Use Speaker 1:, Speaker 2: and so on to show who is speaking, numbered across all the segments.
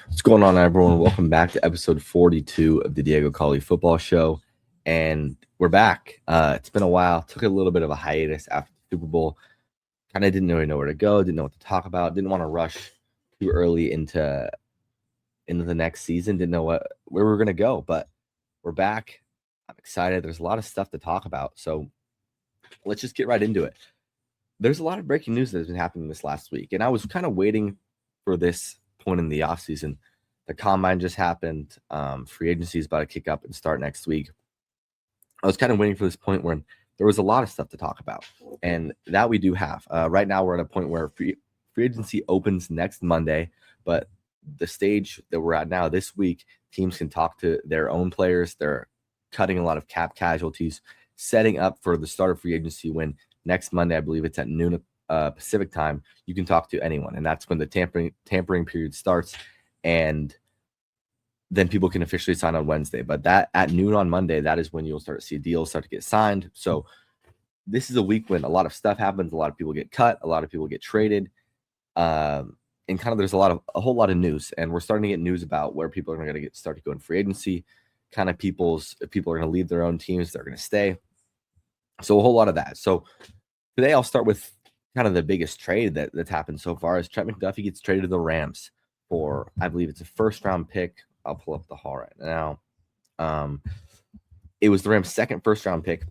Speaker 1: What's going on, everyone? Welcome back to episode 42 of the Diego Colley Football Show. And we're back. It's been a while. Took a little bit of a hiatus after the Super Bowl. Kind of didn't really know where to go, didn't know what to talk about, didn't want to rush too early into the next season, didn't know where we were going to go. But we're back. I'm excited. There's a lot of stuff to talk about. So let's just get right into it. There's a lot of breaking news that has been happening this last week. And I was kind of waiting for this point in the offseason. The combine just happened. Free agency is about to kick up and start next week. I was kind of waiting for this point where there was a lot of stuff to talk about, and that we do have. Right now, we're at a point where free agency opens next Monday, but the stage that we're at now this week, teams can talk to their own players. They're cutting a lot of cap casualties, setting up for the start of free agency when next Monday, I believe it's at noon Pacific time, you can talk to anyone, and that's when the tampering period starts, and then people can officially sign on Wednesday. But that at noon on Monday, that is when you'll start to see deals start to get signed. So this is a week when a lot of stuff happens. A lot of people get cut. A lot of people get traded. And kind of there's a whole lot of news. And we're starting to get news about where people are going to start to go in free agency. Kind of if people are going to leave their own teams, they're going to stay. So a whole lot of that. So today I'll start with kind of the biggest trade that's happened so far is Trent McDuffie gets traded to the Rams for, I believe it's a first-round pick. I'll pull up the haul right now. It was the Rams' second first-round pick.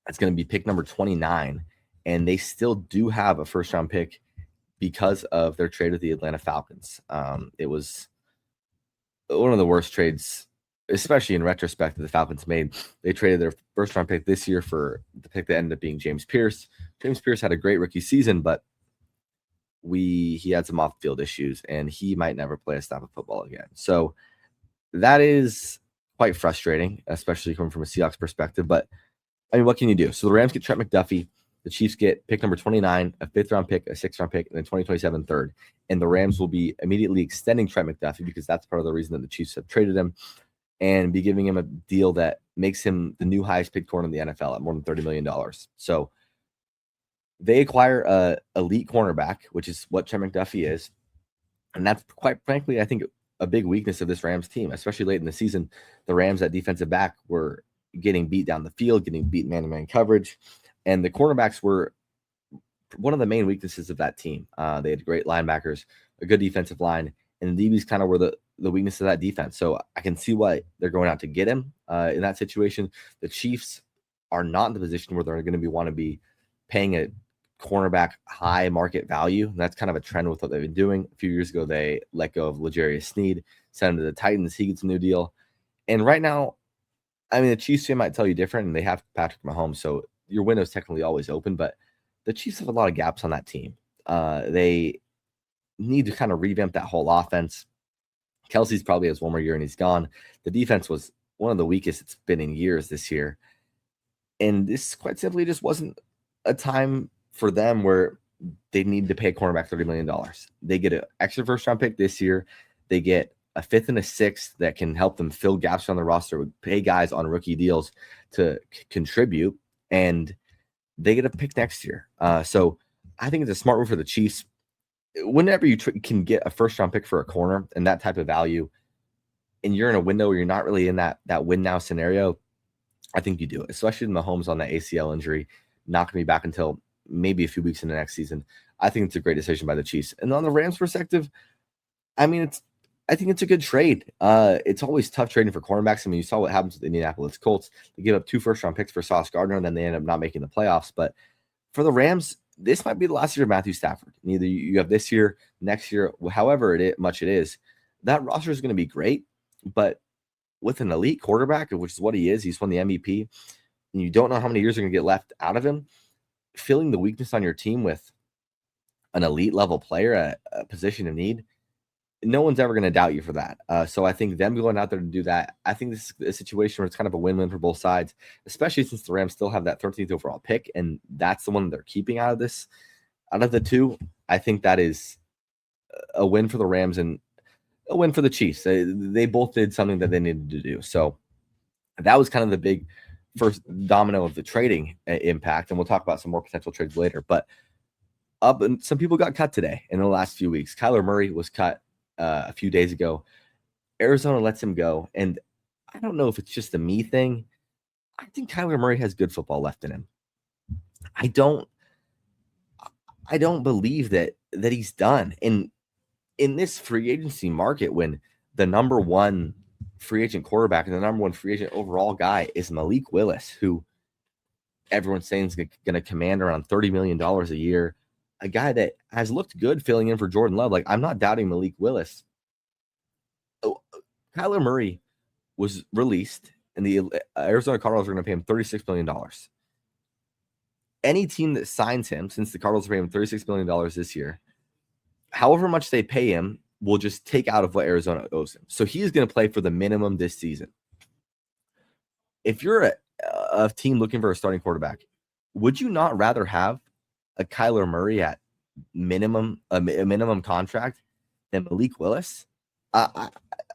Speaker 1: It's going to be pick number 29, and they still do have a first-round pick because of their trade with the Atlanta Falcons. It was one of the worst trades, especially in retrospect, that the Falcons made. They traded their first-round pick this year for the pick that ended up being James Pierce. James Pierce had a great rookie season, but he had some off-field issues, and he might never play a snap of football again. So that is quite frustrating, especially coming from a Seahawks perspective. But, I mean, what can you do? So the Rams get Trent McDuffie. The Chiefs get pick number 29, a fifth-round pick, a sixth-round pick, and a 2027 third. And the Rams will be immediately extending Trent McDuffie because that's part of the reason that the Chiefs have traded him and be giving him a deal that makes him the new highest-paid corner in the NFL at more than $30 million. So they acquire a elite cornerback, which is what Trent McDuffie is. And that's, quite frankly, I think a big weakness of this Rams team, especially late in the season. The Rams at defensive back were getting beat down the field, getting beat man-to-man coverage. And the cornerbacks were one of the main weaknesses of that team. They had great linebackers, a good defensive line, and the DBs kind of were the weakness of that defense. So I can see why they're going out to get him in that situation. The Chiefs are not in the position where they're going to want to be paying a cornerback high market value. And that's kind of a trend with what they've been doing. A few years ago, they let go of L'Jarius Sneed, sent him to the Titans. He gets a new deal. And right now, I mean, the Chiefs fan might tell you different, and they have Patrick Mahomes, so your window is technically always open, but the Chiefs have a lot of gaps on that team. They need to kind of revamp that whole offense. Kelsey's probably has one more year and he's gone. The defense was one of the weakest it's been in years this year. And this quite simply just wasn't a time for them where they need to pay a cornerback $30 million. They get an extra first-round pick this year. They get a fifth and a sixth that can help them fill gaps on the roster, pay guys on rookie deals to contribute, and they get a pick next year. So I think it's a smart move for the Chiefs. Whenever you can get a first-round pick for a corner and that type of value, and you're in a window where you're not really in that win-now scenario, I think you do it, especially Mahomes on that ACL injury, not going to be back until maybe a few weeks in the next season. I think it's a great decision by the Chiefs. And on the Rams' perspective, I mean, I think it's a good trade. It's always tough trading for cornerbacks. I mean, you saw what happens with the Indianapolis Colts. They give up 2 first-round picks for Sauce Gardner, and then they end up not making the playoffs. But for the Rams, this might be the last year of Matthew Stafford. Either you have this year, next year, however much it is, that roster is going to be great. But with an elite quarterback, which is what he is, he's won the MVP, and you don't know how many years are going to get left out of him, filling the weakness on your team with an elite level player at a position of need, no one's ever going to doubt you for that. So I think them going out there to do that, I think this is a situation where it's kind of a win-win for both sides, especially since the Rams still have that 13th overall pick, and that's the one they're keeping out of this. Out of the two, I think that is a win for the Rams and a win for the Chiefs. They both did something that they needed to do. So that was kind of the big first domino of the trading impact, and we'll talk about some more potential trades later. But and some people got cut today in the last few weeks. Kyler Murray was cut a few days ago. Arizona lets him go, and I don't know if it's just a me thing. I think Kyler Murray has good football left in him. I don't believe that he's done. And in this free agency market, when the number one free agent quarterback and the number one free agent overall guy is Malik Willis, who everyone's saying is going to command around $30 million a year, a guy that has looked good filling in for Jordan Love. Like, I'm not doubting Malik Willis. Kyler Murray was released, and the Arizona Cardinals are going to pay him $36 million. Any team that signs him, since the Cardinals are paying him $36 million this year, however much they pay him will just take out of what Arizona owes him. So he is going to play for the minimum this season. If you're a team looking for a starting quarterback, would you not rather have a Kyler Murray at a minimum contract than Malik Willis?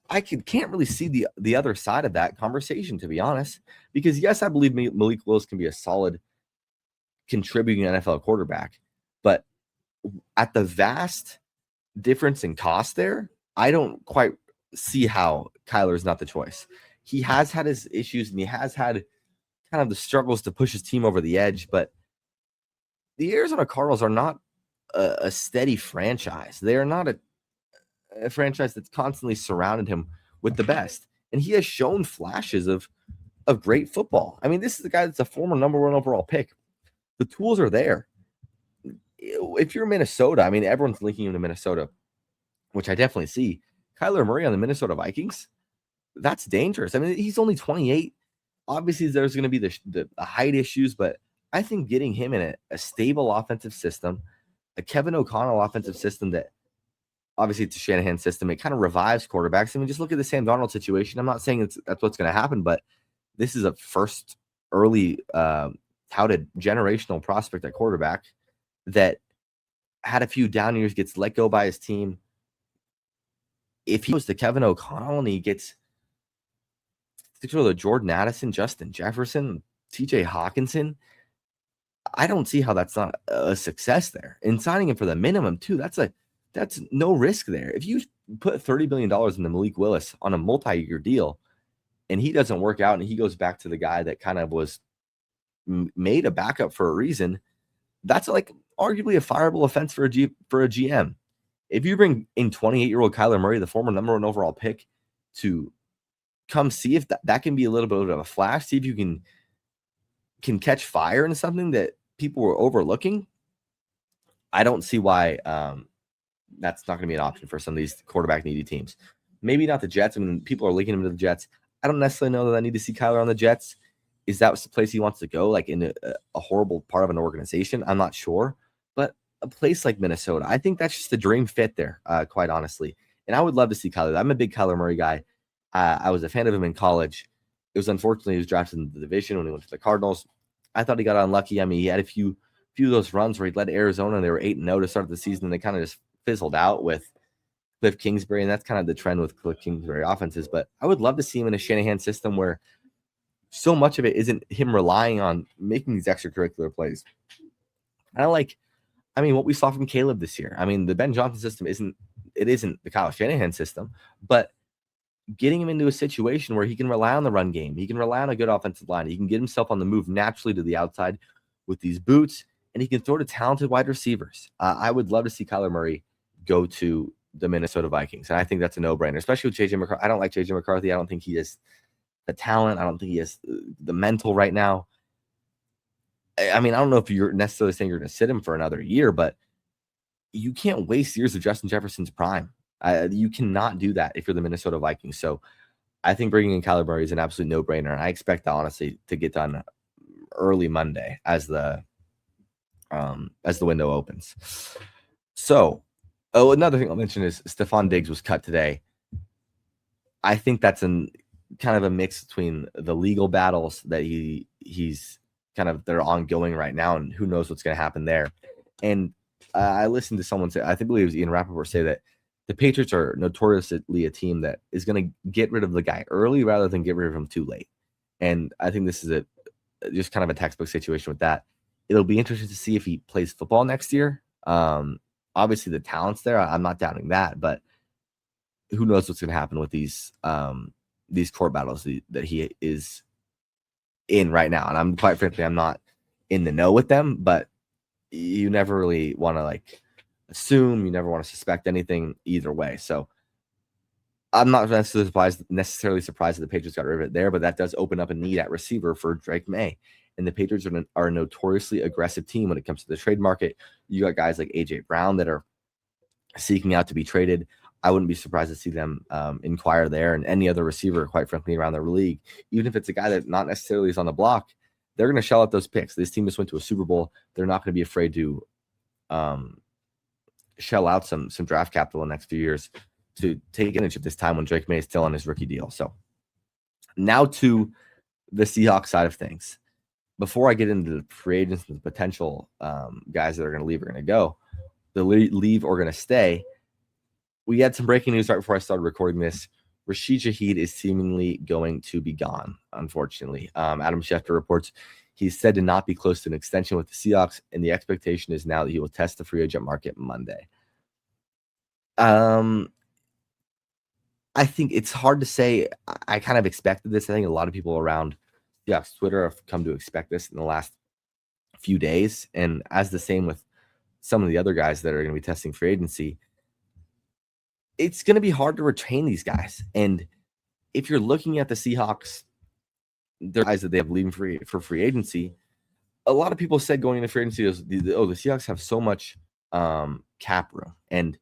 Speaker 1: I can't really see the other side of that conversation, to be honest, because yes, I believe Malik Willis can be a solid contributing NFL quarterback, but at the vast difference in cost there, I don't quite see how Kyler is not the choice. He has had his issues and he has had kind of the struggles to push his team over the edge, but the Arizona Cardinals are not a steady franchise. They are not a franchise that's constantly surrounded him with the best. And he has shown flashes of great football. I mean, this is a guy that's a former number one overall pick. The tools are there. If you're Minnesota, I mean, everyone's linking him to Minnesota, which I definitely see. Kyler Murray on the Minnesota Vikings, that's dangerous. I mean, he's only 28. Obviously, there's going to be the height issues, but I think getting him in a stable offensive system, a Kevin O'Connell offensive system that obviously it's a Shanahan system, it kind of revives quarterbacks. I mean, just look at the Sam Darnold situation. I'm not saying that's what's going to happen, but this is a first early touted generational prospect at quarterback that had a few down years, gets let go by his team. If he goes to Kevin O'Connell and he gets to Jordan Addison, Justin Jefferson, TJ Hawkinson, I don't see how that's not a success there. And signing him for the minimum too, that's no risk there. If you put $30 billion into Malik Willis on a multi-year deal and he doesn't work out and he goes back to the guy that kind of was made a backup for a reason, that's like arguably a fireable offense for a GM. If you bring in 28-year-old Kyler Murray, the former number one overall pick, to come see if that can be a little bit of a flash, see if you can catch fire in something that people were overlooking, I don't see why that's not going to be an option for some of these quarterback needy teams. Maybe not the Jets. I mean, people are linking him to the Jets. I don't necessarily know that I need to see Kyler on the Jets. Is that the place he wants to go, like in a horrible part of an organization? I'm not sure. But a place like Minnesota, I think that's just a dream fit there, quite honestly. And I would love to see Kyler. I'm a big Kyler Murray guy. I was a fan of him in college. It was unfortunately he was drafted in the division when he went to the Cardinals. I thought he got unlucky. I mean, he had a few of those runs where he led Arizona and they were 8-0 to start the season, and they kind of just fizzled out with Cliff Kingsbury, and that's kind of the trend with Cliff Kingsbury offenses. But I would love to see him in a Shanahan system where so much of it isn't him relying on making these extracurricular plays. I mean, what we saw from Caleb this year. I mean, the Ben Johnson system isn't the Kyle Shanahan system, but getting him into a situation where he can rely on the run game, he can rely on a good offensive line, he can get himself on the move naturally to the outside with these boots, and he can throw to talented wide receivers. I would love to see Kyler Murray go to the Minnesota Vikings, and I think that's a no-brainer, especially with J.J. McCarthy. I don't like J.J. McCarthy. I don't think he has the talent. I don't think he has the mental right now. I mean, I don't know if you're necessarily saying you're going to sit him for another year, but you can't waste years of Justin Jefferson's prime. You cannot do that if you're the Minnesota Vikings. So I think bringing in Kyler Murray is an absolute no-brainer, and I expect that, honestly, to get done early Monday as the window opens. So, another thing I'll mention is Stephon Diggs was cut today. I think that's kind of a mix between the legal battles that he's kind of they're ongoing right now, and who knows what's going to happen there. And I listened to someone say, I think it was Ian Rappaport, say that the Patriots are notoriously a team that is going to get rid of the guy early rather than get rid of him too late. And I think this is just kind of a textbook situation with that. It'll be interesting to see if he plays football next year. Obviously, the talent's there. I'm not doubting that, but who knows what's going to happen with these court battles that he is in right now. And I'm quite frankly, I'm not in the know with them, but you never really want to like assume, you never want to suspect anything either way. So I'm not necessarily surprised that the Patriots got rid of it there, but that does open up a need at receiver for Drake May. And the Patriots are a notoriously aggressive team when it comes to the trade market. You got guys like A.J. Brown that are seeking out to be traded. I wouldn't be surprised to see them inquire there, and any other receiver, quite frankly, around the league. Even if it's a guy that not necessarily is on the block, they're going to shell out those picks. This team just went to a Super Bowl. They're not going to be afraid to shell out some draft capital in the next few years to take advantage of this time when Drake May is still on his rookie deal. So now to the Seahawks side of things. Before I get into the free agents and the potential guys that are going to leave or going to go, the leave or going to stay, we had some breaking news right before I started recording this. Rashid Shaheed is seemingly going to be gone, unfortunately. Adam Schefter reports he's said to not be close to an extension with the Seahawks, and the expectation is now that he will test the free agent market Monday. I think it's hard to say. I kind of expected this. I think a lot of people around Twitter have come to expect this in the last few days. And as the same with some of the other guys that are going to be testing free agency, it's going to be hard to retain these guys. And if you're looking at the Seahawks, their guys that they have leaving for free agency, a lot of people said going into free agency, the Seahawks have so much cap room. And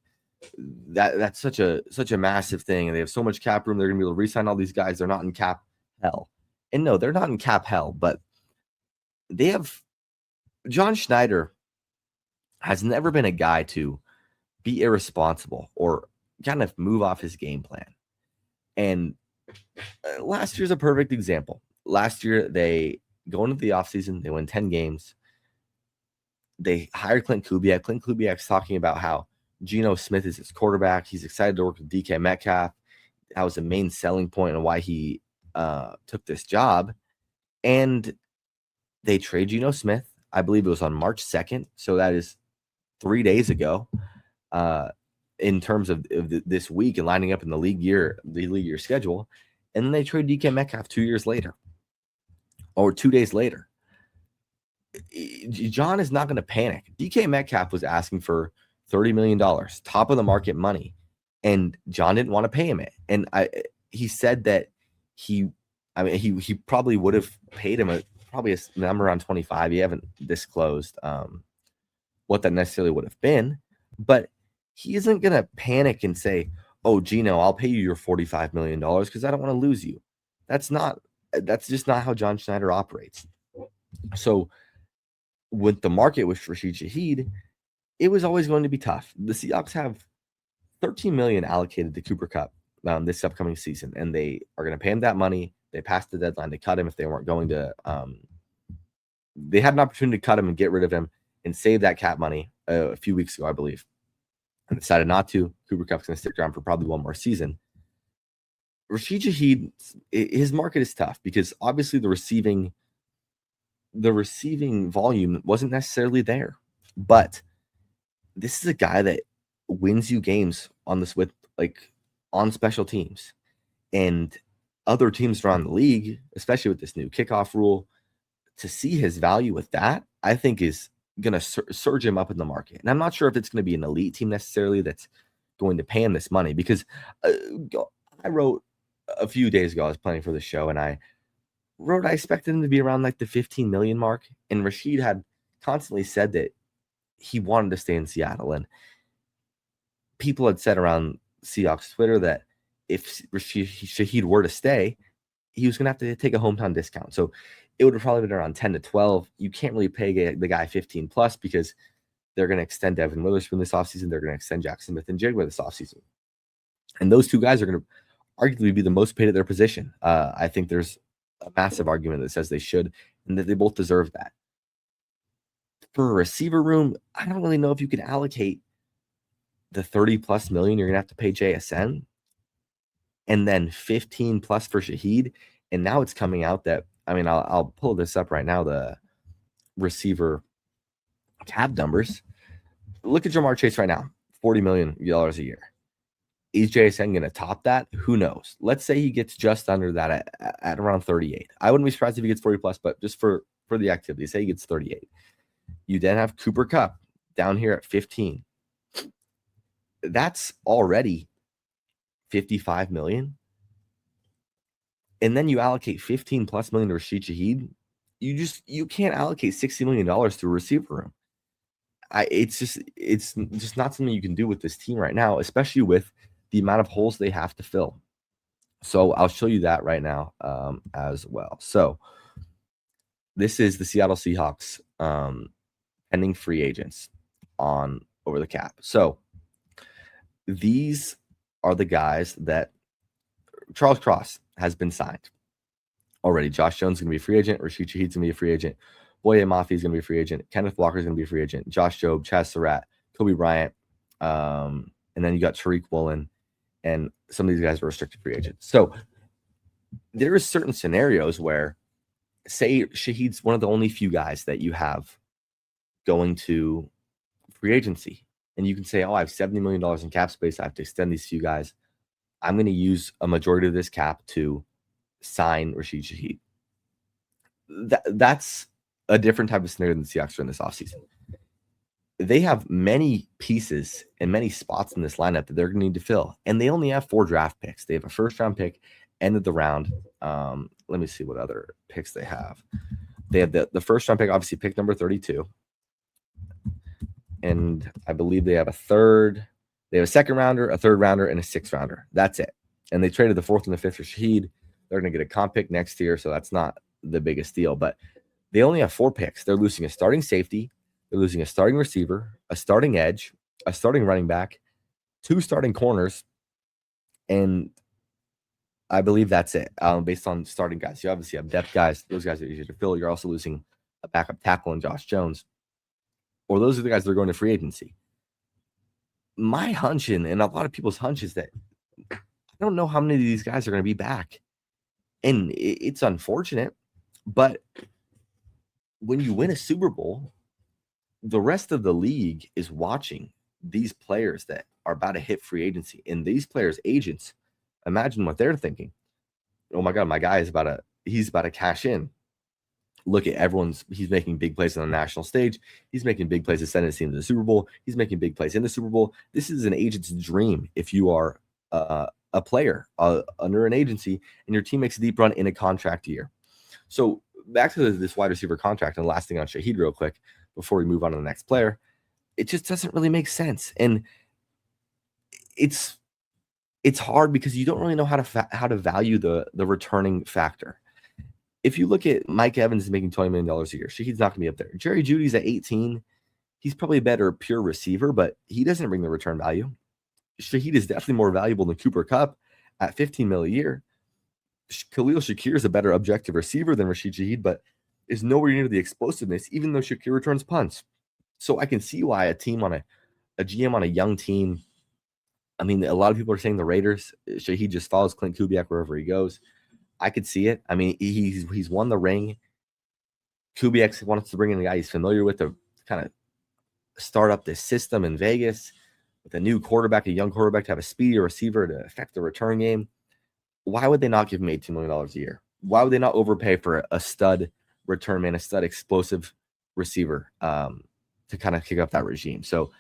Speaker 1: that's such a massive thing. And they have so much cap room. They're going to be able to re-sign all these guys. They're not in cap hell. And no, they're not in cap hell, but they have John Schneider has never been a guy to be irresponsible or kind of move off his game plan. And last year's a perfect example. Last year, they go into the offseason, they win 10 games. They hired Clint Kubiak. Clint Kubiak's talking about how Geno Smith is his quarterback. He's excited to work with DK Metcalf. That was the main selling point on why he took this job. And they trade Geno Smith. I believe it was on March 2nd. So that is 3 days ago in terms of this week and lining up in the league year schedule. And then they trade DK Metcalf 2 years later or 2 days later. John is not going to panic. DK Metcalf was asking for $30 million, top of the market money, and John didn't want to pay him it. And he said that he probably would have paid him probably a number around 25. He haven't disclosed what that necessarily would have been, but he isn't going to panic and say, "Oh, Geno, I'll pay you your $45 million because I don't want to lose you." That's just not how John Schneider operates. So with the market with Rashid Shaheed, it was always going to be tough. The Seahawks have $13 million allocated to Cooper Kupp this upcoming season, and they are going to pay him that money. They passed the deadline to cut him if they weren't going to. They had an opportunity to cut him and get rid of him and save that cap money a few weeks ago, I believe, and decided not to. Cooper Kupp's going to stick around for probably one more season. Rashid Shaheed, his market is tough because obviously the receiving volume wasn't necessarily there, but this is a guy that wins you games on special teams, and other teams around the league, especially with this new kickoff rule, to see his value with that, I think is going to surge him up in the market. And I'm not sure if it's going to be an elite team necessarily that's going to pay him this money, because I wrote a few days ago, I was planning for the show, and I expected him to be around like the 15 million mark. And Rashid had constantly said that he wanted to stay in Seattle. And people had said around Seahawks Twitter that if Shaheed were to stay, he was going to have to take a hometown discount. So it would have probably been around 10 to 12. You can't really pay the guy 15 plus because they're going to extend Devin Witherspoon this offseason. They're going to extend Jackson Smith and Jigba this offseason. And those two guys are going to arguably be the most paid at their position. I think there's a massive argument that says they should, and that they both deserve that. For a receiver room, I don't really know if you can allocate the 30 plus million you're going to have to pay JSN and then 15 plus for Shaheed. And now it's coming out that, I'll pull this up right now, the receiver cap numbers. Look at Jamar Chase right now, $40 million a year. Is JSN going to top that? Who knows? Let's say he gets just under that at around 38. I wouldn't be surprised if he gets 40 plus, but just for the activity, say he gets 38. You then have Cooper Kupp down here at 15. That's already 55 million. And then you allocate 15 plus million to Rashid Shaheed. You can't allocate $60 million to a receiver room. It's just not something you can do with this team right now, especially with the amount of holes they have to fill. So I'll show you that right now as well. So this is the Seattle Seahawks pending free agents on over the cap. So these are the guys that Charles Cross has been signed already. Josh Jones is going to be a free agent. Rashid Shaheed's going to be a free agent. Boye Mafi is going to be a free agent. Kenneth Walker is going to be a free agent. Josh Jobe, Chaz Surratt, Kobe Bryant, and then you got Tariq Woolen, and some of these guys are restricted free agents. So there is certain scenarios where, say, Shaheed's one of the only few guys that you have going to free agency, and you can say, "Oh, I have $70 million in cap space. I have to extend these few guys. I'm going to use a majority of this cap to sign Rashid Shaheed." That's a different type of scenario than the Seahawks are in this offseason. They have many pieces and many spots in this lineup that they're going to need to fill, and they only have 4 draft picks. They have a first-round pick, end of the round. Let me see what other picks they have. They have the first-round pick, obviously pick number 32, and I believe they have a third. They have a second-rounder, a third-rounder, and a sixth-rounder. That's it. And they traded the 4th and the 5th for Shaheed. They're going to get a comp pick next year, so that's not the biggest deal, but they only have 4 picks. They're losing a starting safety. They're losing a starting receiver, a starting edge, a starting running back, 2 starting corners, and I believe that's it based on starting guys. You obviously have depth guys. Those guys are easier to fill. You're also losing a backup tackle in Josh Jones, or those are the guys that are going to free agency. My hunch and a lot of people's hunch is that I don't know how many of these guys are going to be back, and it's unfortunate, but when you win a Super Bowl, the rest of the league is watching these players that are about to hit free agency, and these players' agents, imagine what they're thinking. Oh my God, my guy is he's about to cash in. Look at he's making big plays on the national stage. He's making big plays to send his team to the Super Bowl. He's making big plays in the Super Bowl. This is an agent's dream if you are a player under an agency and your team makes a deep run in a contract year. So back to this wide receiver contract, and the last thing on Shaheed real quick before we move on to the next player, it just doesn't really make sense. And it's hard because you don't really know how to value the returning factor. If you look at Mike Evans is making $20 million a year, Shaheed's not going to be up there. Jerry Jeudy's at 18. He's probably a better pure receiver, but he doesn't bring the return value. Shaheed is definitely more valuable than Cooper Kupp at $15 million a year. Khalil Shakir is a better objective receiver than Rashid Shaheed, but is nowhere near the explosiveness, even though Shakir returns punts. So I can see why a team a GM on a young team, I mean, a lot of people are saying the Raiders, Shaheed just follows Clint Kubiak wherever he goes. I could see it. I mean, he's won the ring. Kubiak wants to bring in a guy he's familiar with to kind of start up this system in Vegas with a new quarterback, a young quarterback, to have a speedy receiver to affect the return game. Why would they not give him $18 million a year? Why would they not overpay for a stud return man, a stud explosive receiver to kind of kick up that regime? So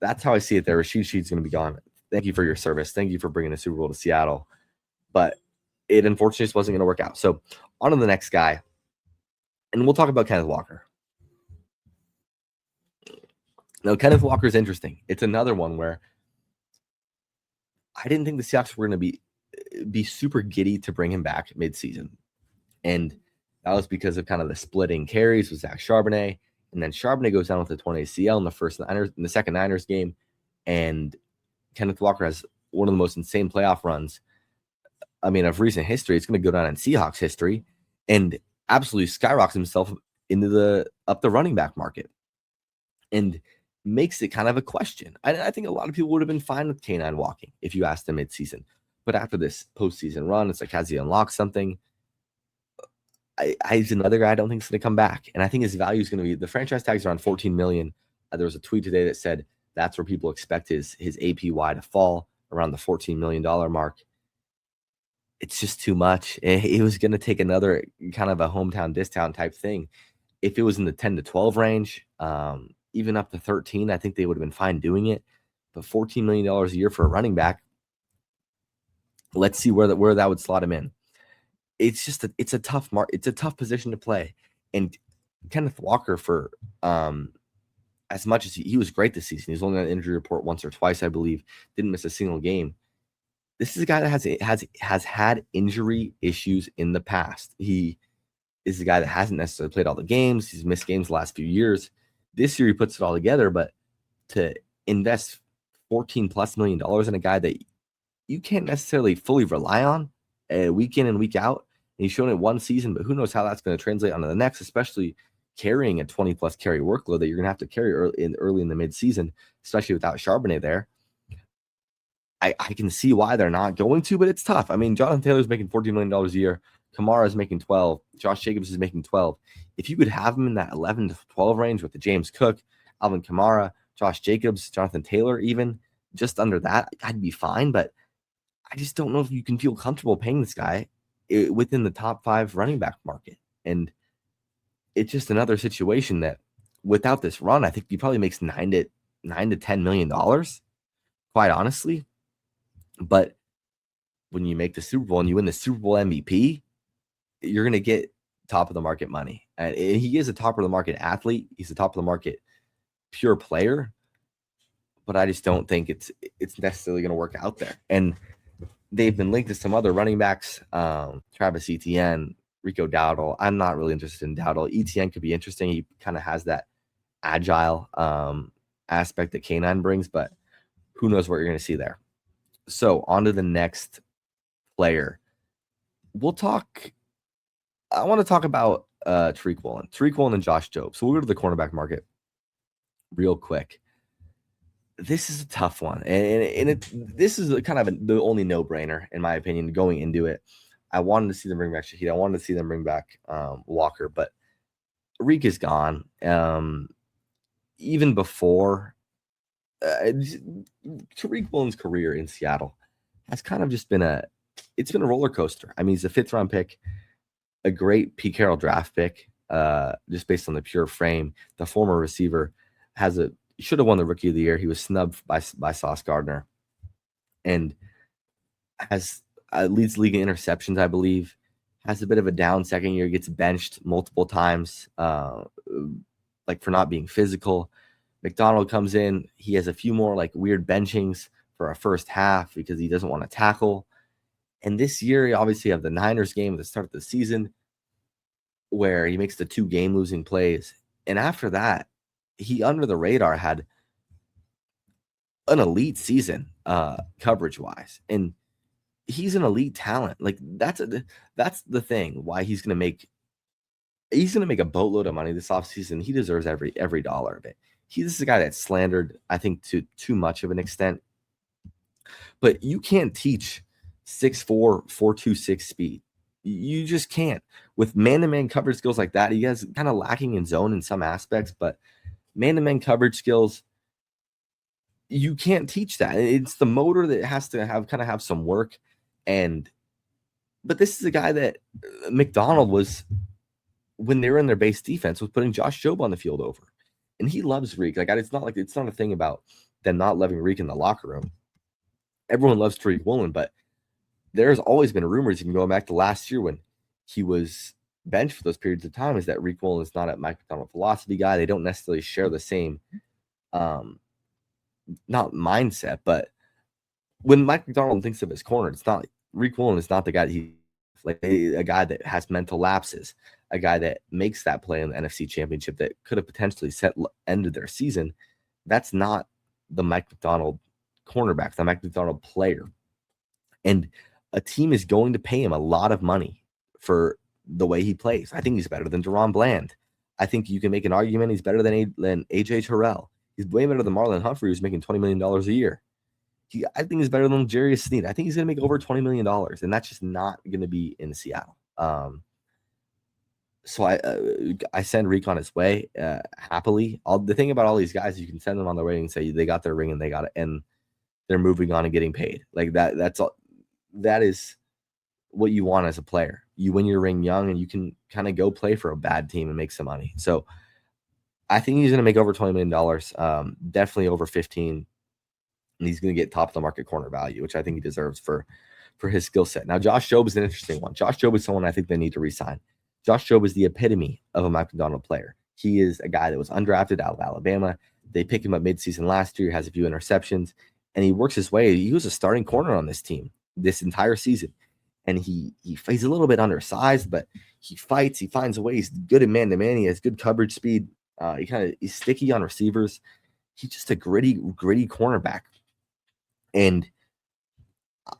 Speaker 1: that's how I see it there. Rashid Shaheed's going to be gone. Thank you for your service. Thank you for bringing the Super Bowl to Seattle. But it unfortunately just wasn't going to work out. So on to the next guy. And we'll talk about Kenneth Walker. Now, Kenneth Walker is interesting. It's another one where I didn't think the Seahawks were going to be super giddy to bring him back midseason. And that was because of kind of the splitting carries with Zach Charbonnet. And then Charbonnet goes down with a 20 ACL in the second Niners game. And Kenneth Walker has one of the most insane playoff runs, I mean, of recent history. It's going to go down in Seahawks history and absolutely skyrockets himself into up the running back market and makes it kind of a question. I think a lot of people would have been fine with K9 walking if you asked him midseason. But after this postseason run, it's like, has he unlocked something? He's another guy I don't think is going to come back. And I think his value is going to be, the franchise tag's around $14 million. There was a tweet today that said that's where people expect his APY to fall. around the $14 million mark. It's just too much. It was going to take another kind of a hometown discount type thing. If it was in the 10 to 12 range, even up to 13, I think they would have been fine doing it. But $14 million a year for a running back, let's see where that would slot him in. It's just it's a tough it's a tough position to play. And Kenneth Walker, for as much as he was great this season, he's only on the injury report once or twice, I believe, didn't miss a single game. This is a guy that has had injury issues in the past. He is a guy that hasn't necessarily played all the games. He's missed games the last few years. This year he puts it all together, but to invest $14+ million in a guy that you can't necessarily fully rely on week in and week out, and he's shown it one season, but who knows how that's going to translate onto the next, especially carrying a 20+ carry workload that you're going to have to carry early in the midseason, especially without Charbonnet there. I can see why they're not going to, but it's tough. I mean, Jonathan Taylor's making $14 million a year. Kamara is making 12. Josh Jacobs is making 12. If you could have him in that 11 to 12 range with the James Cook, Alvin Kamara, Josh Jacobs, Jonathan Taylor, even just under that, I'd be fine. But I just don't know if you can feel comfortable paying this guy within the top 5 running back market. And it's just another situation that without this run, I think he probably makes $9 to $10 million, quite honestly. But when you make the Super Bowl and you win the Super Bowl MVP, you're going to get top of the market money. And he is a top of the market athlete. He's a top of the market pure player. But I just don't think it's necessarily going to work out there. And they've been linked to some other running backs, Travis Etienne, Rico Dowdle. I'm not really interested in Dowdle. Etienne could be interesting. He kind of has that agile aspect that K9 brings, but who knows what you're going to see there. So on to the next player. I want to talk about Tariq Woolen and Josh Jobe. So we'll go to the cornerback market real quick. This is a tough one. And this is kind of the only no-brainer, in my opinion, going into it. I wanted to see them bring back Shahid. I wanted to see them bring back Walker, but Reek is gone. Even before Tariq Woolen's career in Seattle has kind of just been a roller coaster. I mean, he's a 5th round pick, a great Pete Carroll draft pick, just based on the pure frame. The former receiver should have won the Rookie of the Year. He was snubbed by Sauce Gardner, and leads the league in interceptions, I believe. Has a bit of a down second year. Gets benched multiple times, like for not being physical. McDonald comes in. He has a few more like weird benchings for a first half because he doesn't want to tackle. And this year, you obviously have the Niners game at the start of the season where he makes the 2 game-losing plays. And after that, he, under the radar, had an elite season coverage-wise. And he's an elite talent. Like, that's the thing, why he's going to make a boatload of money this offseason. He deserves every dollar of it. This is a guy that's slandered, I think, to too much of an extent. But you can't teach 6'4", 4.26 speed. You just can't. With man-to-man coverage skills like that, he has kind of lacking in zone in some aspects, but man-to-man coverage skills, you can't teach that. It's the motor that has to have some work. But this is a guy that McDonald was, when they were in their base defense, was putting Josh Jobe on the field over. And he loves Reek. It's not a thing about them not loving Reek in the locker room. Everyone loves Tariq Woolen, but there's always been rumors, even going back to last year when he was benched for those periods of time, is that Tariq Woolen is not a Mike McDonald philosophy guy. They don't necessarily share the same, not mindset, but when Mike McDonald thinks of his corner, it's not Tariq Woolen is not the guy that he like a guy that has mental lapses, a guy that makes that play in the NFC Championship that could have potentially ended their season. That's not the Mike McDonald cornerback, the Mike McDonald player. And a team is going to pay him a lot of money for the way he plays. I think he's better than Deron Bland. I think you can make an argument he's better than A.J. Terrell. He's way better than Marlon Humphrey, who's making $20 million a year. I think he's better than Jarius Sneed. I think he's going to make over $20 million, and that's just not going to be in Seattle. So I send Reek on his way happily. The thing about all these guys, you can send them on their way and say they got their ring and they got it. And they're moving on and getting paid. Like that's all. That is what you want as a player. You win your ring young, and you can kind of go play for a bad team and make some money. So I think he's going to make over $20 million, definitely over 15, and he's going to get top of the market corner value, which I think he deserves for his skill set. Now, Josh Jobe is an interesting one. Josh Jobe is someone I think they need to re-sign. Josh Jobe is the epitome of a Mike Macdonald player. He is a guy that was undrafted out of Alabama. They picked him up midseason last year, has a few interceptions, and he works his way. He was a starting corner on this team this entire season. And he's a little bit undersized, but he fights. He finds a way. He's good in man-to-man. He has good coverage speed. He's sticky on receivers. He's just a gritty cornerback. And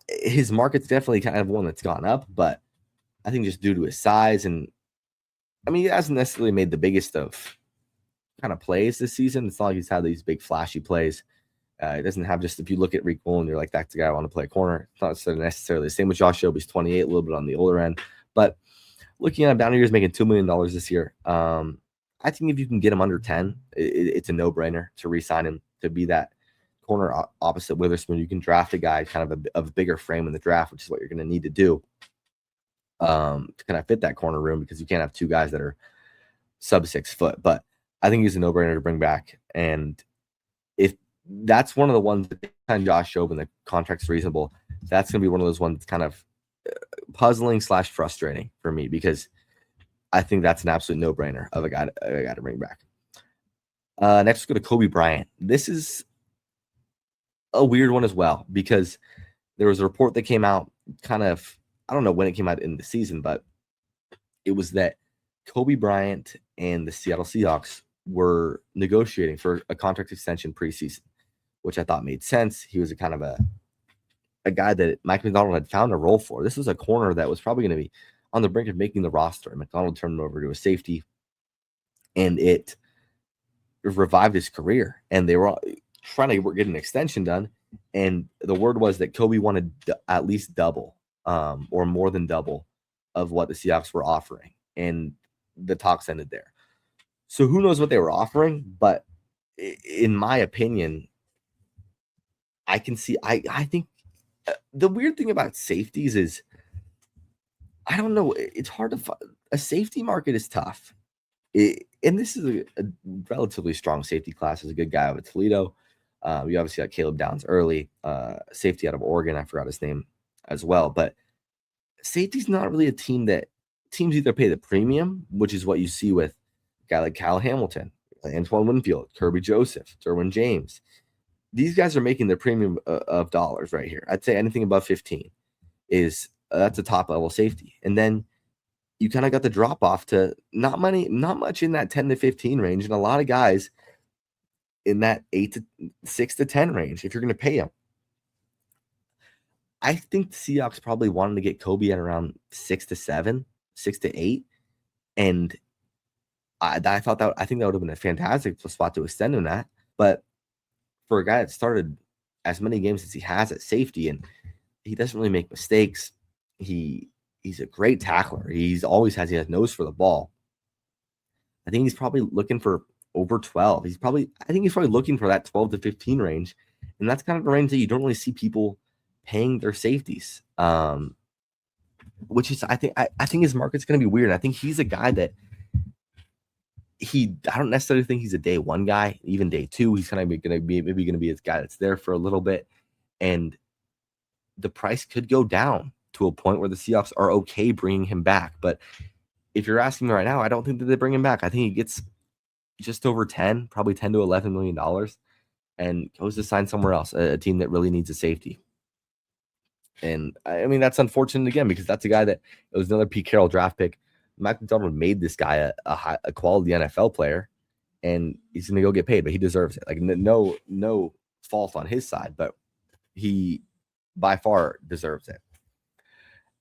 Speaker 1: his market's definitely kind of one that's gone up, but I think just due to his size, and I mean, he hasn't necessarily made the biggest of kind of plays this season. It's not like he's had these big flashy plays. It doesn't have just, if you look at Rick Woolen, you're like, that's the guy I want to play a corner. It's not necessarily the same with Josh Jobe. He's 28, a little bit on the older end. But looking at him down here, he's making $2 million this year. I think if you can get him under 10, it's a no-brainer to re-sign him to be that corner opposite Witherspoon. You can draft a guy kind of of a bigger frame in the draft, which is what you're going to need to do to kind of fit that corner room, because you can't have two guys that are sub 6 foot. But I think he's a no-brainer to bring back. And if that's one of the ones that kind of Josh Jobe and the contract's reasonable, that's going to be one of those ones that's kind of puzzling / frustrating for me, because I think that's an absolute no-brainer of a guy to bring back. Next, we'll go to Kobe Bryant. This is a weird one as well, because there was a report that came out kind of, I don't know when it came out in the season, but it was that Kobe Bryant and the Seattle Seahawks were negotiating for a contract extension preseason, which I thought made sense. He was a kind of a guy that Mike Macdonald had found a role for. This was a corner that was probably going to be on the brink of making the roster. Macdonald turned him over to a safety, and it revived his career. And they were trying to get an extension done, and the word was that Kobe wanted at least double, or more than double, of what the Seahawks were offering, and the talks ended there. So who knows what they were offering, but in my opinion, I can see. I think the weird thing about safeties is, I don't know. It's hard to find. A safety market is tough. And this is a relatively strong safety class. Is a good guy out of Toledo. We obviously got Caleb Downs early, safety out of Oregon. I forgot his name as well. But safety's not really a team that teams either pay the premium, which is what you see with a guy like Kyle Hamilton, Antoine Winfield, Kirby Joseph, Derwin James. These guys are making their premium of dollars right here. I'd say anything above 15 is that's a top level safety. And then you kind of got the drop off to not much in that 10 to 15 range, and a lot of guys in that 6 to 10 range if you're going to pay them. I think the Seahawks probably wanted to get Kobe at around 6 to 7, 6 to 8, and I think that would have been a fantastic spot to extend him at. But for a guy that started as many games as he has at safety, and he doesn't really make mistakes, he's a great tackler. He has nose for the ball. I think he's probably looking for over 12. I think he's probably looking for that 12 to 15 range, and that's kind of the range that you don't really see people paying their safeties. Which is, I think his market's going to be weird. I think he's a guy that I don't necessarily think he's a day one guy. Even day two, he's kind of going to be his guy that's there for a little bit, and the price could go down to a point where the Seahawks are okay bringing him back. But if you're asking me right now, I don't think that they bring him back. I think he gets just over 10, probably $10 to $11 million, and goes to sign somewhere else, a team that really needs a safety. And I mean, that's unfortunate again, because that's a guy that it was another Pete Carroll draft pick. Mike Macdonald made this guy a quality NFL player, and he's going to go get paid, but he deserves it. Like no fault on his side, but he by far deserves it.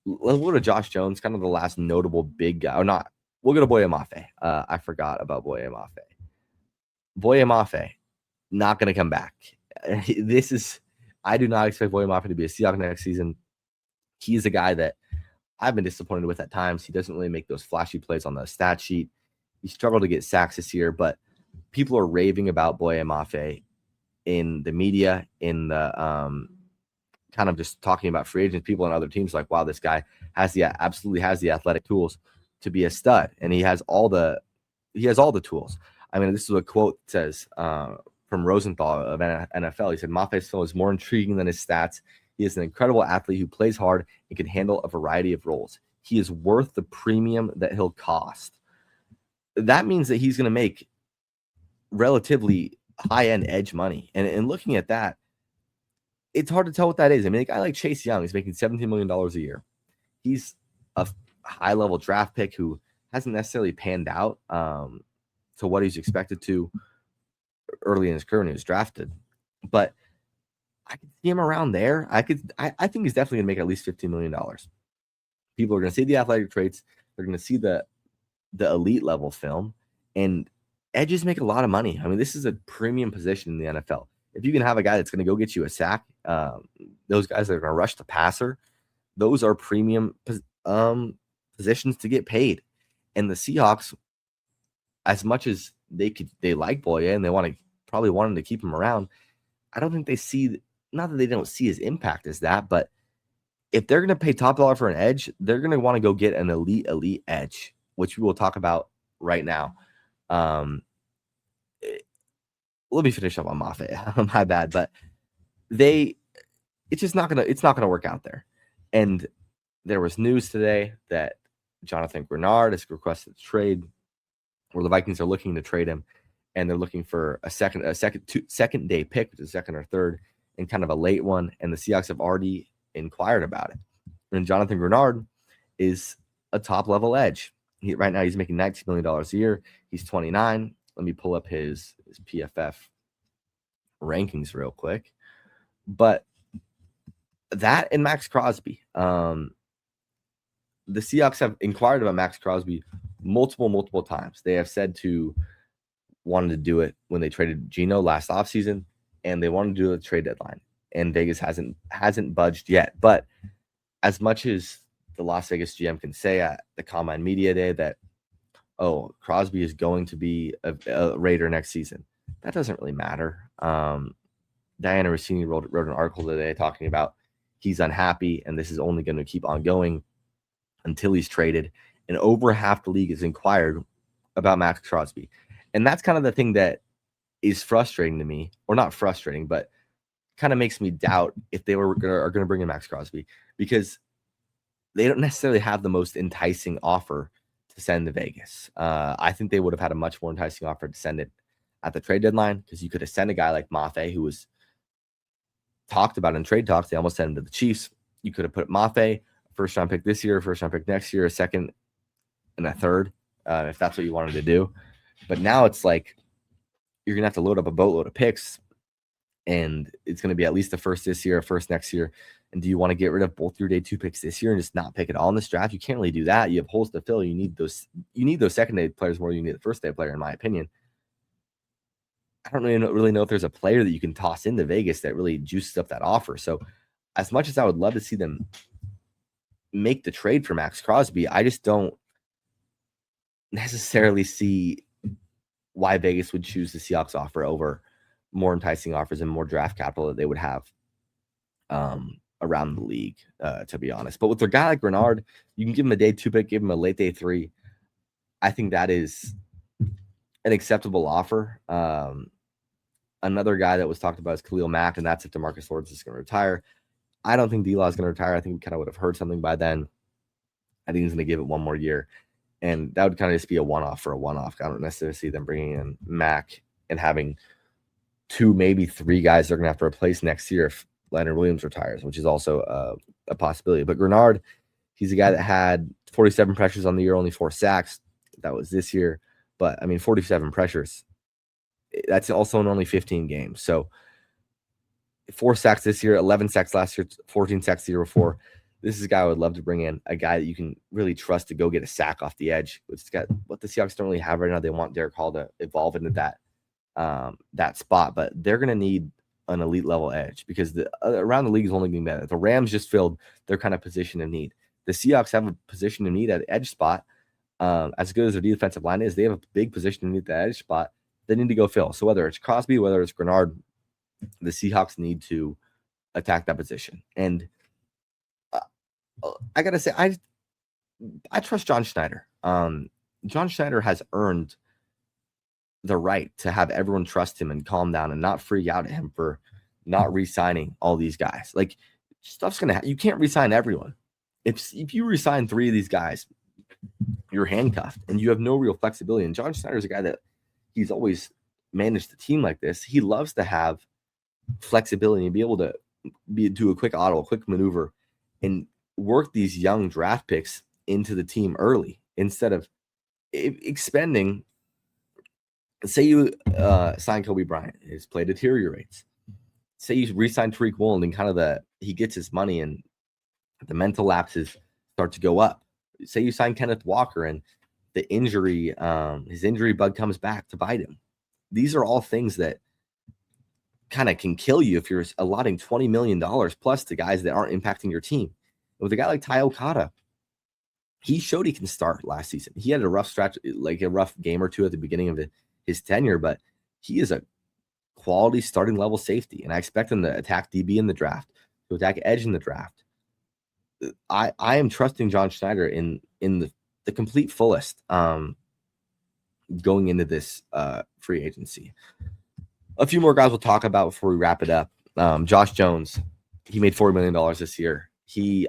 Speaker 1: Let's go to Josh Jones, kind of the last notable big guy. Or not. We'll go to Boye Mafe. I forgot about Boye Mafe. Boye Mafe, not going to come back. I do not expect Boye Mafe to be a Seahawks next season. He's a guy that I've been disappointed with at times. He doesn't really make those flashy plays on the stat sheet. He struggled to get sacks this year, but people are raving about Boye Mafe. in the media, in the kind of just talking about free agents, people on other teams like, wow, this guy absolutely has the athletic tools to be a stud, and he has all the tools. I mean, this is a quote that says from Rosenthal of NFL. He said, Maffei's film is more intriguing than his stats. He is an incredible athlete who plays hard and can handle a variety of roles. He is worth the premium that he'll cost. That means that he's going to make relatively high-end edge money. And looking at that, it's hard to tell what that is. I mean, a guy like Chase Young is making $17 million a year. He's a high-level draft pick who hasn't necessarily panned out to what he's expected to early in his career when he was drafted. But I could see him around there. I think he's definitely going to make at least $15 million. People are going to see the athletic traits. They're going to see the elite level film. And edges make a lot of money. I mean, this is a premium position in the NFL. If you can have a guy that's going to go get you a sack, those guys that are going to rush the passer, those are premium positions to get paid. And the Seahawks, as much as they like Boye and they probably want him to keep him around, I don't think they see, not that they don't see his impact as that, but if they're going to pay top dollar for an edge, they're going to want to go get an elite edge, which we will talk about right now. Let me finish up on Maffei. My bad, but it's not gonna work out there. And there was news today that Jonathan Grenard has requested a trade, where the Vikings are looking to trade him, and they're looking for a second day pick, which is second or third, and kind of a late one. And the Seahawks have already inquired about it. And Jonathan Grenard is a top level edge. Right now he's making $19 million a year. He's 29. Let me pull up his PFF rankings real quick. But that and Max Crosby. The Seahawks have inquired about Max Crosby multiple times. They have said wanted to do it when they traded Geno last offseason, and they wanted to do the trade deadline. And Vegas hasn't budged yet. But as much as the Las Vegas GM can say at the Combine Media Day that, oh, Crosby is going to be a Raider next season, that doesn't really matter. Diana Rossini wrote an article today talking about he's unhappy, and this is only going to keep on going until he's traded. And over half the league is inquired about Max Crosby. And that's kind of the thing that is frustrating to me, or not frustrating, but kind of makes me doubt if they are going to bring in Max Crosby, because they don't necessarily have the most enticing offer to send to Vegas. I think they would have had a much more enticing offer to send it at the trade deadline, because you could have sent a guy like Maffei, who was talked about in trade talks. They almost sent him to the Chiefs. You could have put Maffei, first round pick this year, first round pick next year, a second and a third, if that's what you wanted to do. But now it's like you're going to have to load up a boatload of picks, and it's going to be at least a first this year, a first next year. And do you want to get rid of both your day 2 picks this year and just not pick it all in this draft? You can't really do that. You have holes to fill. You need those second day players more than you need the first day player, in my opinion. I don't really know if there's a player that you can toss into Vegas that really juices up that offer. So as much as I would love to see them make the trade for Max Crosby, I just don't necessarily see why Vegas would choose the Seahawks offer over more enticing offers and more draft capital that they would have around the league, to be honest. But with a guy like Grenard, you can give him a day 2 pick, give him a late day 3. I think that is an acceptable offer. Another guy that was talked about is Khalil Mack, and that's if DeMarcus Lawrence is going to retire. I don't think D-Law is going to retire. I think we kind of would have heard something by then. I think he's going to give it one more year. And that would kind of just be a one-off for a one-off. I don't necessarily see them bringing in Mack and having 2, maybe 3 guys they're going to have to replace next year if Leonard Williams retires, which is also a possibility. But Grenard, he's a guy that had 47 pressures on the year, only 4 sacks. That was this year. But, I mean, 47 pressures, that's also in only 15 games. So 4 sacks this year, 11 sacks last year, 14 sacks the year before. This is a guy I would love to bring in, a guy that you can really trust to go get a sack off the edge. It's got what the Seahawks don't really have right now. They want Derek Hall to evolve into that spot, but they're going to need an elite level edge, because the around the league is only getting better. The Rams just filled their kind of position of need. The Seahawks have a position of need at the edge spot. As good as their defensive line is, they have a big position to need the edge spot they need to go fill. So whether it's Crosby, whether it's Grenard, the Seahawks need to attack that position. And I gotta say, I trust John Schneider. John Schneider has earned the right to have everyone trust him and calm down and not freak out at him for not re-signing all these guys. Like, stuff's gonna you can't re-sign everyone. If you re-sign 3 of these guys, you're handcuffed and you have no real flexibility. And John Schneider's a guy that he's always managed the team like this. He loves to have flexibility and be able to do a quick auto, a quick maneuver, and work these young draft picks into the team early instead of expending. Say you sign Kobe Bryant, his play deteriorates. Say you re-sign Tariq Woolen and kind of he gets his money and the mental lapses start to go up. Say you sign Kenneth Walker and the injury, his injury bug comes back to bite him. These are all things that kind of can kill you if you're allotting $20 million plus to guys that aren't impacting your team. With a guy like Ty Okada, he showed he can start last season. He had a rough stretch, like a rough game or two at the beginning of his tenure, but he is a quality starting level safety, and I expect him to attack DB in the draft, to attack edge in the draft. I am trusting John Schneider in the complete fullest going into this free agency. A few more guys we'll talk about before we wrap it up. Josh Jones, he made $4 million this year.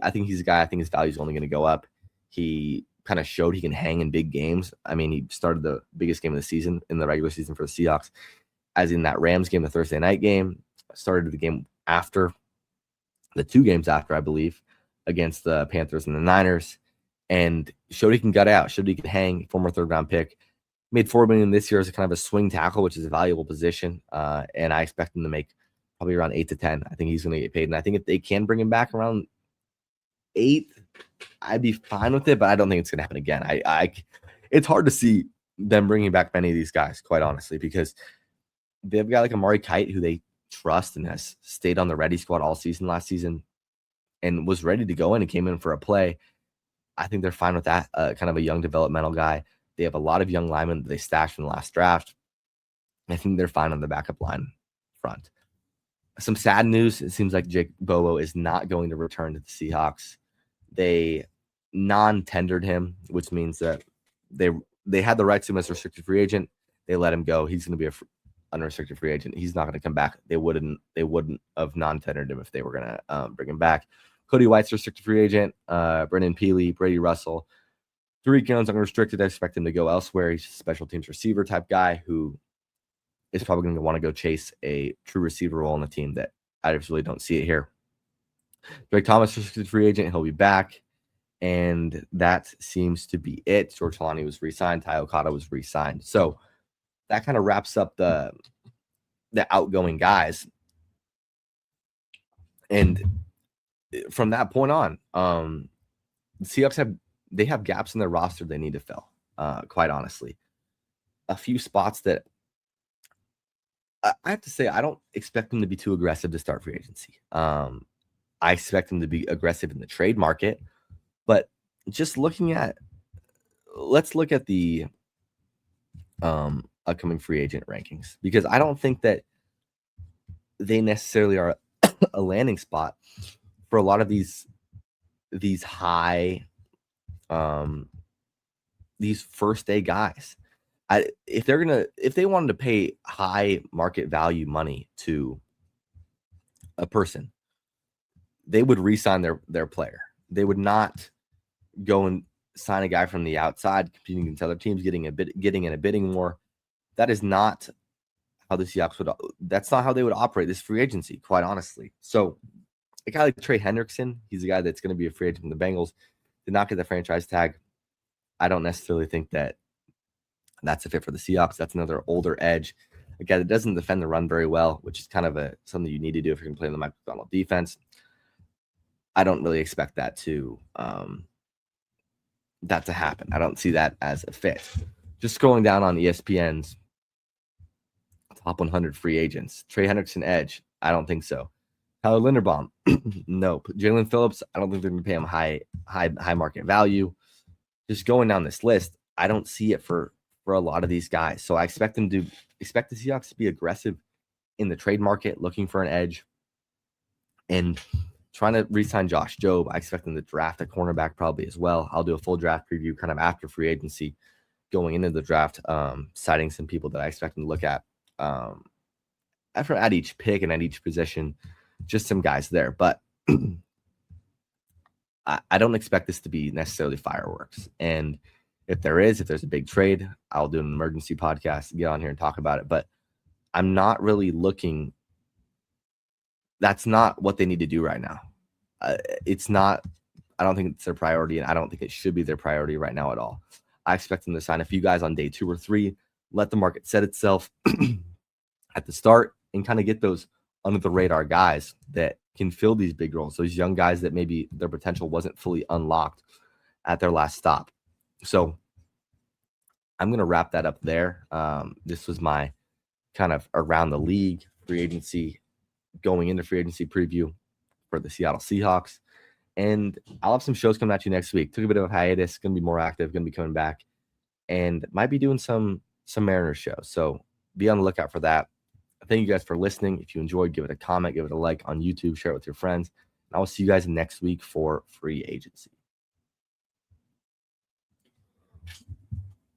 Speaker 1: I think he's a guy, I think his value is only going to go up. He kind of showed he can hang in big games. I mean, he started the biggest game of the season in the regular season for the Seahawks, as in that Rams game, the Thursday night game, started the game after, the 2 games after, I believe, against the Panthers and the Niners, and showed he can gut out, showed he can hang, former 3rd-round pick. Made $4 million this year as a kind of a swing tackle, which is a valuable position, and I expect him to make probably around 8 to 10. I think he's going to get paid, and I think if they can bring him back around 8, I'd be fine with it, but I don't think it's going to happen again. It's hard to see them bringing back many of these guys, quite honestly, because they've got like Amari Kite, who they trust and has stayed on the ready squad all season last season and was ready to go in and came in for a play. I think they're fine with that, kind of a young developmental guy. They have a lot of young linemen that they stashed in the last draft. I think they're fine on the backup line front. Some sad news. It seems like Jake Bobo is not going to return to the Seahawks. They non-tendered him, which means that they had the rights to him as a restricted free agent. They let him go. He's going to be unrestricted free agent. He's not going to come back. They wouldn't have non-tendered him if they were going to bring him back. Cody White's restricted free agent. Brendan Peely, Brady Russell. Tariq Jones unrestricted. I expect him to go elsewhere. He's a special teams receiver type guy who is probably going to want to go chase a true receiver role on the team that I just really don't see it here. Drake Thomas, restricted free agent. He'll be back. And that seems to be it. George Holani was re-signed. Ty Okada was re-signed. So that kind of wraps up the outgoing guys. And from that point on, the Seahawks have gaps in their roster they need to fill, quite honestly. A few spots that I have to say I don't expect them to be too aggressive to start free agency. I expect them to be aggressive in the trade market, but just let's look at the upcoming free agent rankings, because I don't think that they necessarily are a landing spot for a lot of these high these first day guys. If they wanted to pay high market value money to a person, they would re-sign their player. They would not go and sign a guy from the outside competing against other teams, getting in a bidding war. That is not how the Seahawks would. That's not how they would operate this free agency, quite honestly. So a guy like Trey Hendrickson, he's a guy that's going to be a free agent from the Bengals, did not get the franchise tag. I don't necessarily think that's a fit for the Seahawks. That's another older edge, a guy that doesn't defend the run very well, which is kind of something you need to do if you're going to play in the Mike McDonald defense. I don't really expect that to happen. I don't see that as a fit. Just scrolling down on ESPN's top 100 free agents, Trey Hendrickson edge, I don't think so. Tyler Linderbaum, nope. Jalen Phillips, I don't think they're going to pay him high market value. Just going down this list, I don't see it for a lot of these guys. So I expect the Seahawks to be aggressive in the trade market looking for an edge and trying to re-sign Josh Jobe. I expect them to draft a cornerback probably as well. I'll do a full draft preview kind of after free agency going into the draft, citing some people that I expect them to look at at each pick and at each position, just some guys there. But I don't expect this to be necessarily fireworks. And if there's a big trade, I'll do an emergency podcast, get on here and talk about it. But I'm not really looking. That's not what they need to do right now. It's not. I don't think it's their priority, and I don't think it should be their priority right now at all. I expect them to sign a few guys on day 2 or 3, let the market set itself at the start, and kind of get those under the radar guys that can fill these big roles, those young guys that maybe their potential wasn't fully unlocked at their last stop. So I'm going to wrap that up there. This was my kind of around the league free agency, going into free agency preview for the Seattle Seahawks. And I'll have some shows coming at you next week. Took a bit of a hiatus, going to be more active, going to be coming back, and might be doing some Mariners shows. So be on the lookout for that. Thank you guys for listening. If you enjoyed, give it a comment, give it a like on YouTube, share it with your friends. And I will see you guys next week for free agency.